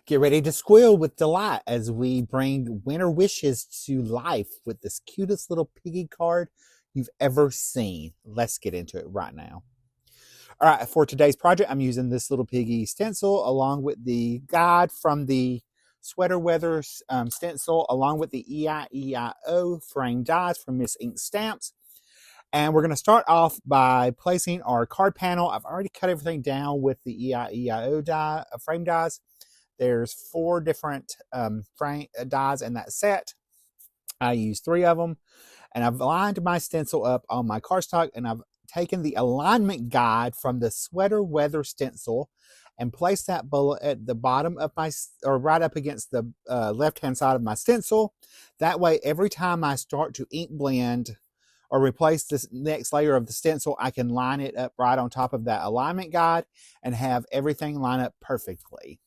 Get ready to squeal with delight as we bring winter wishes to life with this cutest little piggy card you've ever seen. Let's get into it right now. All right, for today's project, I'm using this little piggy stencil along with the guide from the sweater weather stencil, along with the Eieio frame dies from Miss Ink Stamps. And we're going to start off by placing our card panel. I've already cut everything down with the Eieio frame dies. There's 4 different frame dies in that set. I used 3 of them. And I've lined my stencil up on my cardstock, and I've taken the alignment guide from the sweater weather stencil and placed that bullet at the bottom of my, or right up against the left-hand side of my stencil. That way, every time I start to ink blend or replace this next layer of the stencil, I can line it up right on top of that alignment guide and have everything line up perfectly.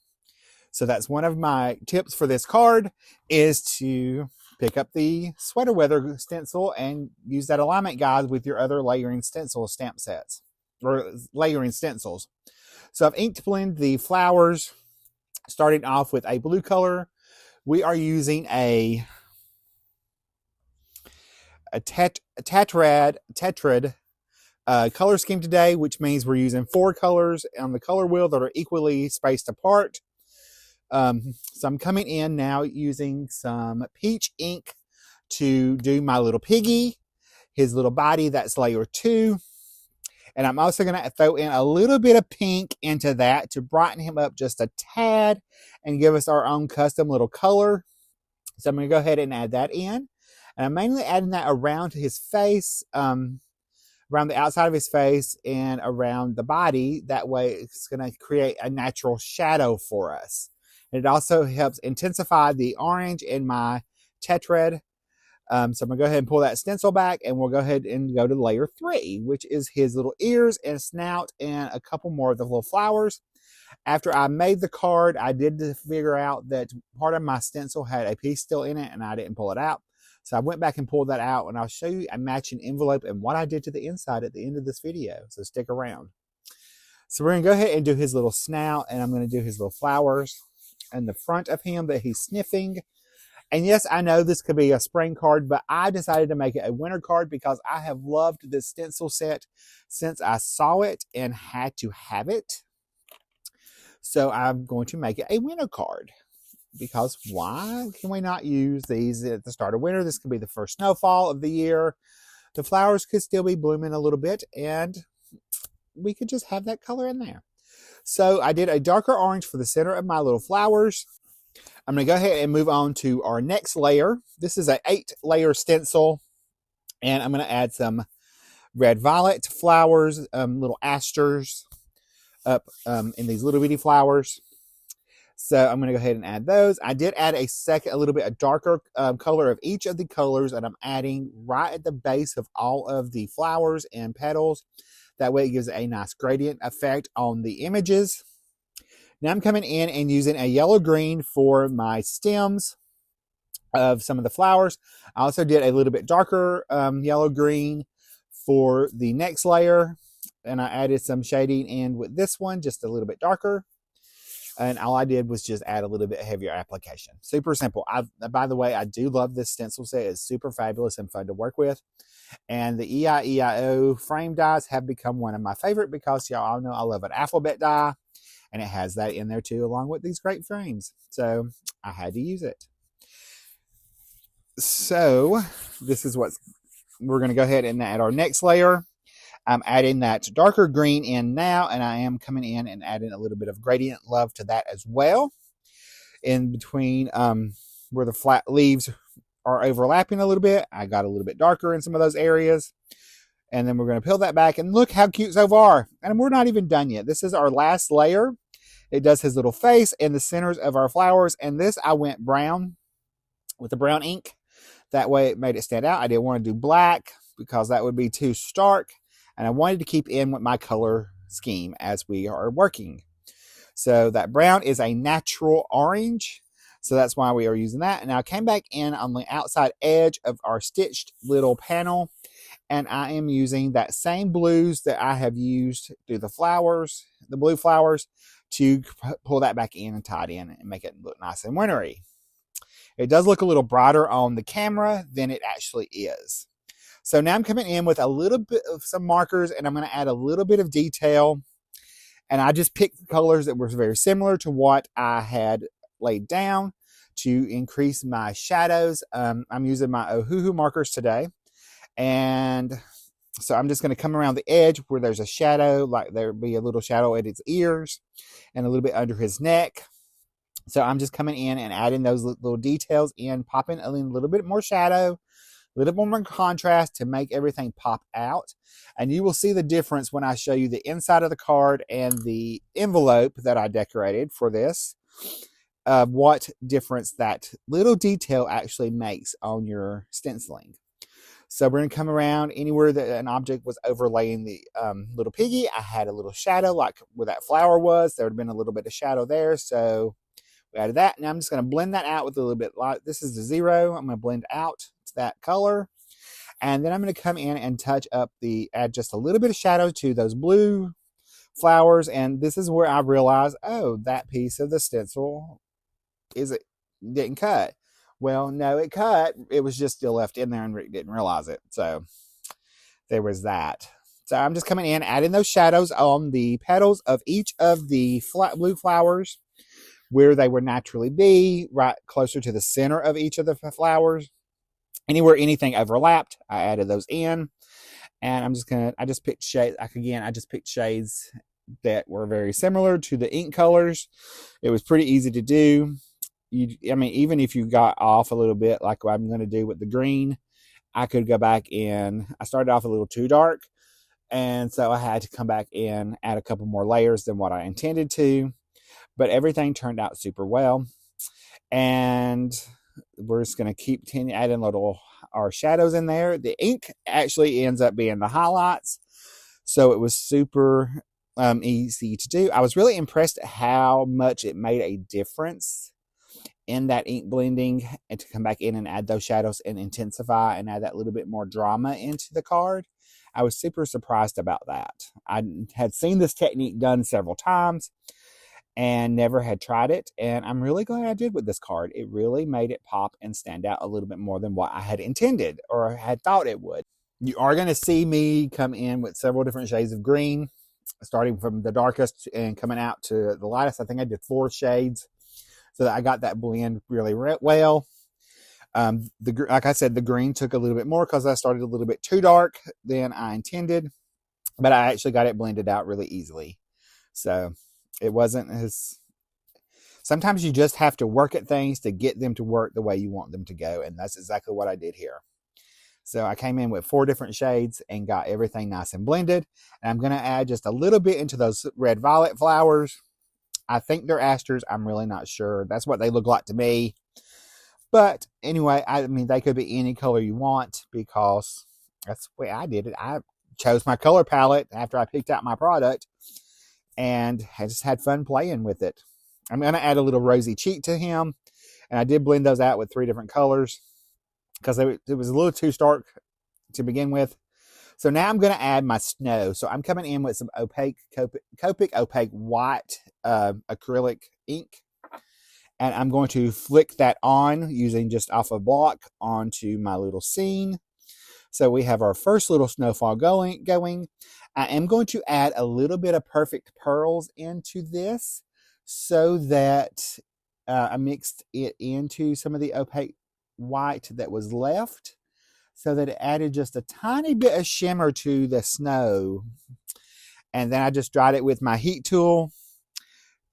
So that's one of my tips for this card, is to pick up the sweater weather stencil and use that alignment guide with your other layering stencil stamp sets, or layering stencils. So I've inked blended the flowers, starting off with a blue color. We are using a tetrad color scheme today, which means we're using 4 colors on the color wheel that are equally spaced apart. So I'm coming in now using some peach ink to do my little piggy, his little body. That's layer 2. And I'm also going to throw in a little bit of pink into that to brighten him up just a tad and give us our own custom little color. So I'm going to go ahead and add that in. And I'm mainly adding that around his face, around the outside of his face and around the body. That way it's going to create a natural shadow for us. It also helps intensify the orange in my tetrad. So I'm going to go ahead and pull that stencil back, and we'll go ahead and go to layer 3, which is his little ears and snout and a couple more of the little flowers. After I made the card, I did figure out that part of my stencil had a piece still in it, and I didn't pull it out. So I went back and pulled that out, and I'll show you a matching envelope and what I did to the inside at the end of this video. So stick around. So we're going to go ahead and do his little snout, and I'm going to do his little flowers and the front of him that he's sniffing. And yes, I know this could be a spring card, but I decided to make it a winter card because I have loved this stencil set since I saw it and had to have it. So I'm going to make it a winter card, because why can we not use these at the start of winter? This could be the first snowfall of the year. The flowers could still be blooming a little bit, and we could just have that color in there. So I did a darker orange for the center of my little flowers. I'm going to go ahead and move on to our next layer. This is an 8-layer stencil, and I'm going to add some red violet flowers, little asters up in these little bitty flowers. So I'm going to go ahead and add those. I did add a little bit of darker color of each of the colors, and I'm adding right at the base of all of the flowers and petals. That way it gives a nice gradient effect on the images. Now I'm coming in and using a yellow-green for my stems of some of the flowers. I also did a little bit darker yellow-green for the next layer. And I added some shading in with this one, just a little bit darker. And all I did was just add a little bit heavier application. Super simple. By the way, I do love this stencil set. It's super fabulous and fun to work with. And the Eieio frame dies have become one of my favorite because y'all all know I love an alphabet die. And it has that in there too, along with these great frames. So I had to use it. So this is what we're going to go ahead and add our next layer. I'm adding that darker green in now, and I am coming in and adding a little bit of gradient love to that as well. In between where the flat leaves are overlapping a little bit, I got a little bit darker in some of those areas. And then we're going to peel that back, and look how cute so far. And we're not even done yet. This is our last layer. It does his little face and the centers of our flowers. And this I went brown with the brown ink. That way it made it stand out. I didn't want to do black because that would be too stark. And I wanted to keep in with my color scheme as we are working. So that brown is a natural orange. So that's why we are using that. And now I came back in on the outside edge of our stitched little panel. And I am using that same blues that I have used through the flowers, the blue flowers, to pull that back in and tie it in and make it look nice and wintry. It does look a little brighter on the camera than it actually is. So now I'm coming in with a little bit of some markers, and I'm going to add a little bit of detail. And I just picked colors that were very similar to what I had laid down to increase my shadows. I'm using my Ohuhu markers today. And so I'm just going to come around the edge where there's a shadow, like there'd be a little shadow at his ears and a little bit under his neck. So I'm just coming in and adding those little details in, popping a little bit more shadow, a little more contrast to make everything pop out. And you will see the difference when I show you the inside of the card and the envelope that I decorated for this, what difference that little detail actually makes on your stenciling. So we're going to come around anywhere that an object was overlaying the little piggy. I had a little shadow, like where that flower was. There would have been a little bit of shadow there. So we added that. Now I'm just going to blend that out with a little bit light. This is the 0. I'm going to blend out to that color. And then I'm going to come in and touch up add just a little bit of shadow to those blue flowers. And this is where I realized, oh, that piece of the stencil didn't cut. Well, no, it cut. It was just still left in there and Rick didn't realize it. So there was that. So I'm just coming in, adding those shadows on the petals of each of the blue flowers where they would naturally be, right closer to the center of each of the flowers. Anywhere anything overlapped, I added those in. And I just picked shades. I just picked shades that were very similar to the ink colors. It was pretty easy to do. Even if you got off a little bit, like what I'm going to do with the green, I could go back in. I started off a little too dark, and so I had to come back in, add a couple more layers than what I intended to, but everything turned out super well. And we're just going to keep adding our shadows in there. The ink actually ends up being the highlights, so it was super easy to do. I was really impressed at how much it made a difference in that ink blending, and to come back in and add those shadows and intensify and add that little bit more drama into the card. I was super surprised about that. I had seen this technique done several times and never had tried it, and I'm really glad I did with this card. It really made it pop and stand out a little bit more than what I had intended or had thought it would. You are going to see me come in with several different shades of green, starting from the darkest and coming out to the lightest. I think I did 4 shades, so that I got that blend really well. Like I said, the green took a little bit more because I started a little bit too dark than I intended, but I actually got it blended out really easily. So it wasn't as... Sometimes you just have to work at things to get them to work the way you want them to go, and that's exactly what I did here. So I came in with 4 different shades and got everything nice and blended. And I'm going to add just a little bit into those red violet flowers. I think they're asters. I'm really not sure. That's what they look like to me. But anyway, they could be any color you want, because that's the way I did it. I chose my color palette after I picked out my product, and I just had fun playing with it. I'm going to add a little rosy cheek to him, and I did blend those out with 3 different colors because it was a little too stark to begin with. So now I'm going to add my snow. So I'm coming in with some Copic opaque white acrylic ink. And I'm going to flick that on using just off a block onto my little scene. So we have our first little snowfall going. I am going to add a little bit of perfect pearls into this so that I mixed it into some of the opaque white that was left, so that it added just a tiny bit of shimmer to the snow. And then I just dried it with my heat tool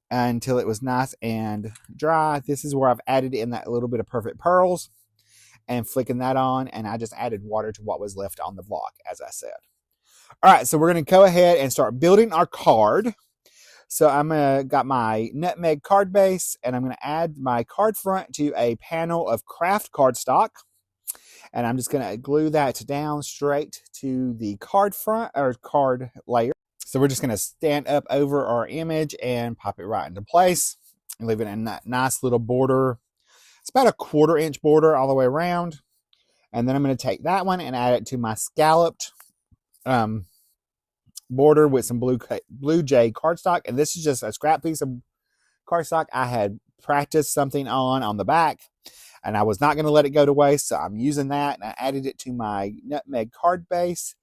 until it was nice and dry. This is where I've added in that little bit of perfect pearls and flicking that on. And I just added water to what was left on the block, as I said. All right, so we're going to go ahead and start building our card. So I'm got my Nutmeg card base, and I'm going to add my card front to a panel of Kraft cardstock. And I'm just going to glue that down straight to the card front or card layer. So we're just going to stand up over our image and pop it right into place and leave it in that nice little border. It's about a 1/4 inch border all the way around. And then I'm going to take that one and add it to my scalloped border with some blue jay cardstock, and this is just a scrap piece of cardstock I had practiced something on the back, and I was not going to let it go to waste, so I'm using that, and I added it to my Nutmeg card base.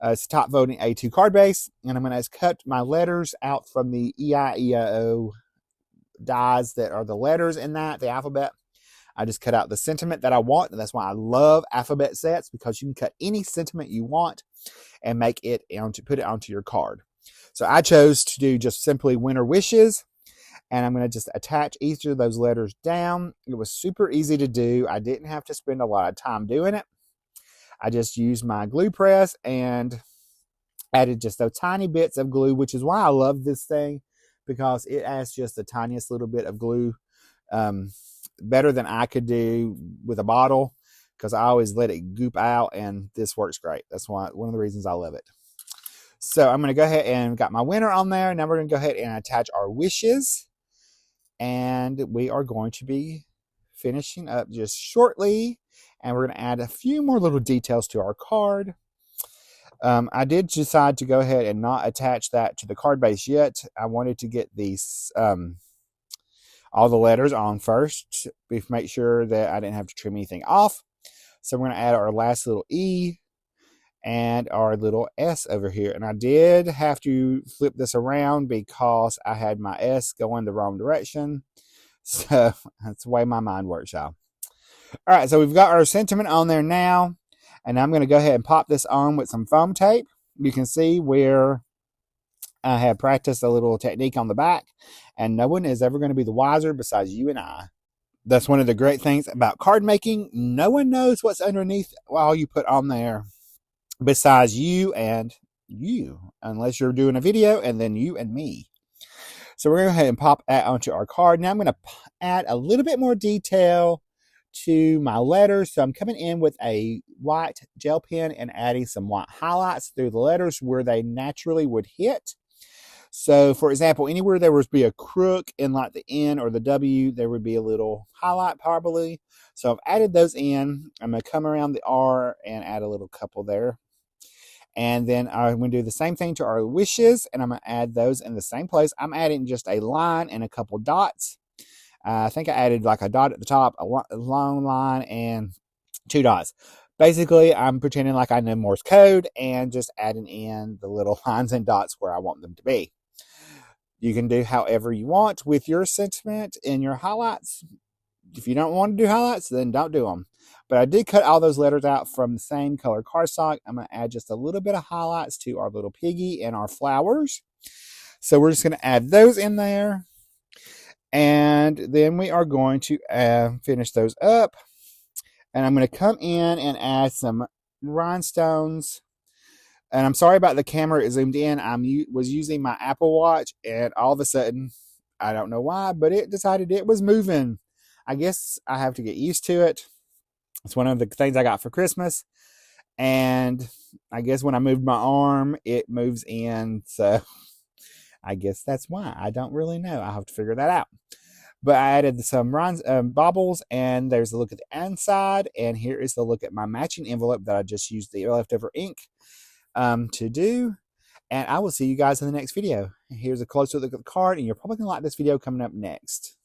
It's a top voting A2 card base, and I'm going to cut my letters out from the Eieio dies that are the letters in that, the alphabet. I just cut out the sentiment that I want, and that's why I love alphabet sets, because you can cut any sentiment you want and make it put it onto your card. So I chose to do just simply winter wishes, and I'm going to just attach each of those letters down. It was super easy to do. I didn't have to spend a lot of time doing it. I just used my glue press and added just those tiny bits of glue, which is why I love this thing, because it adds just the tiniest little bit of glue, better than I could do with a bottle, because I always let it goop out, and this works great. That's one of the reasons I love it. So I'm going to go ahead and got my winner on there. Now we're going to go ahead and attach our wishes, and we are going to be finishing up just shortly, and we're going to add a few more little details to our card. I did decide to go ahead and not attach that to the card base yet. I wanted to get these all the letters on first, make sure that I didn't have to trim anything off. So we're going to add our last little E and our little S over here. And I did have to flip this around because I had my S going the wrong direction. So that's the way my mind works, y'all. All right, so we've got our sentiment on there now, and I'm going to go ahead and pop this on with some foam tape. You can see where I have practiced a little technique on the back, and no one is ever going to be the wiser besides you and I. That's one of the great things about card making. No one knows what's underneath all you put on there besides you and you, unless you're doing a video, and then you and me. So we're going to go ahead and pop that onto our card. Now I'm going to add a little bit more detail to my letters. So I'm coming in with a white gel pen and adding some white highlights through the letters where they naturally would hit. So for example, anywhere there would be a crook in like the N or the W, there would be a little highlight probably. So I've added those in. I'm going to come around the R and add a little couple there. And then I'm going to do the same thing to our wishes, and I'm going to add those in the same place. I'm adding just a line and a couple dots. I think I added like a dot at the top, a long line, and 2 dots. Basically, I'm pretending like I know Morse code and just adding in the little lines and dots where I want them to be. You can do however you want with your sentiment and your highlights. If you don't want to do highlights, then don't do them. But I did cut all those letters out from the same color cardstock. I'm going to add just a little bit of highlights to our little piggy and our flowers. So we're just going to add those in there. And then we are going to finish those up. And I'm going to come in and add some rhinestones. And I'm sorry about the camera, it zoomed in. I was using my Apple Watch, and all of a sudden, I don't know why, but it decided it was moving. I guess I have to get used to it. It's one of the things I got for Christmas. And I guess when I moved my arm, it moves in. So I guess that's why. I don't really know. I'll have to figure that out. But I added some baubles, and there's a look at the inside. And here is the look at my matching envelope that I just used the leftover ink to do. And I will see you guys in the next video. Here's a closer look at the card, and you're probably going to like this video coming up next.